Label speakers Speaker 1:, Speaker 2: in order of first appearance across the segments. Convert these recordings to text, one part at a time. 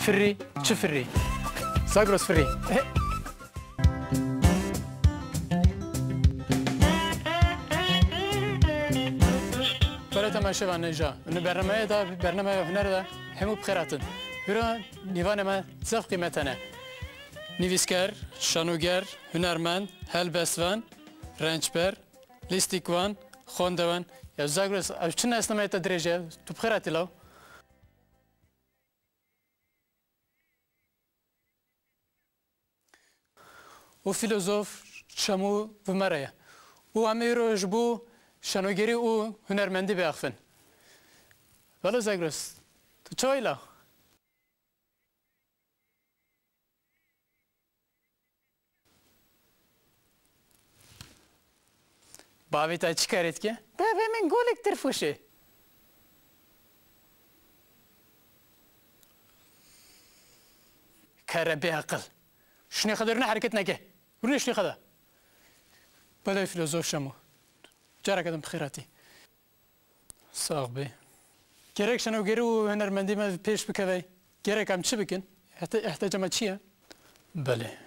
Speaker 1: FİRİ, çi FİRİ. Zagros FİRİ. برای تماشا و نجا. اون برنامه دا برنامه هنر دا همو بخیراتن. برای نیوان ما زف قیمتانه. نویسگر، شانوگر، هنرمند، هلبستوان، رنجبر، لیستیکوان، خوندوان. یا زاگرس چه نسلمه تا درجه تو بخیراتی لو؟ و فیلسوف شامو و مرایه. و همه روز بو شنوگری و هنرمندی بیافن. ولی زاگرس تو چای لو؟ باوی تا چی کارید که؟ باوی من گولک ترفوشه. کار بی عقل. شنی خدر نه حرکت نکه. ورنی شنی خدا. بدای فیلسوف شمو. جرا کدام بخیراتی. ساق بی. گرک شنوگری و هنرمندی ما پیش بکوی. گرک هم چی بکن؟ احتیاج ما چیه؟ بله.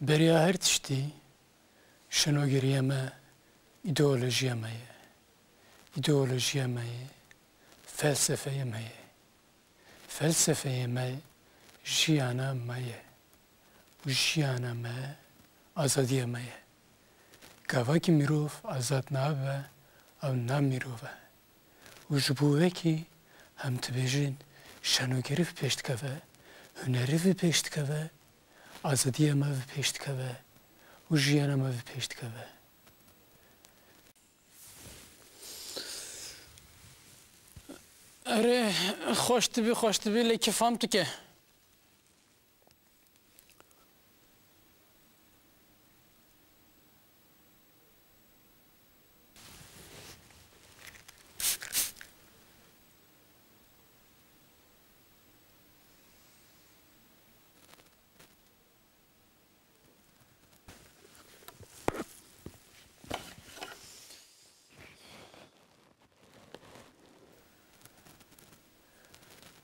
Speaker 1: برای هر تشتی شنوگری ما ایدئولوژی مایه. ایدئولوژی مایه. فلسفه مایه. فلسفه مایه. جیانا مایه. و جیانا ما آزادی مایه. گاوا کی میروف آزاد نابه او نام میروفه. و جبوه کی هم تبیجین شنوگری و پیشت کفه. هنری و پیشت کفه. آزادی ما و پیشت کفه. و جیانا ما و پیشت کفه. اره خوش تبی لیکی فهم تو که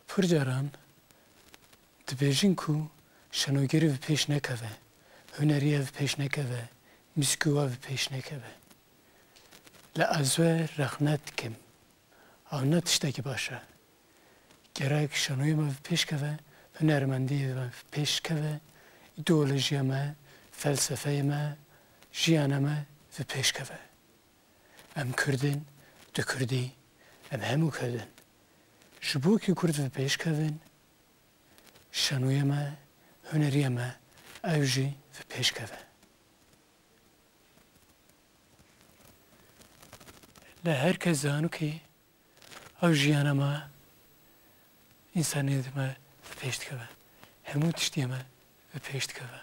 Speaker 1: پرجاران دبیجین کو شنوگری و پیش نکوه، هنری و پیش نکوه، موسیقی و پیش نکوه. لازوه رخنت کم، آن نتشته باشه. گرک شنوی ما پیش کوه، هنرمندی ما پیش کوه، ایدئولوژی ما، فلسفه ما، جیان ما پیش کوه. ام کردن، دو کردی، ام همو کردن. شبو کی کرد و پیش کوین، شنوی ما، هنری ما، اوجی و پیش کوه. لهر کس زانو کی، اوجیان ما، انسانیت ما و پیش کوه. همو تشتی ما و پیش کوه.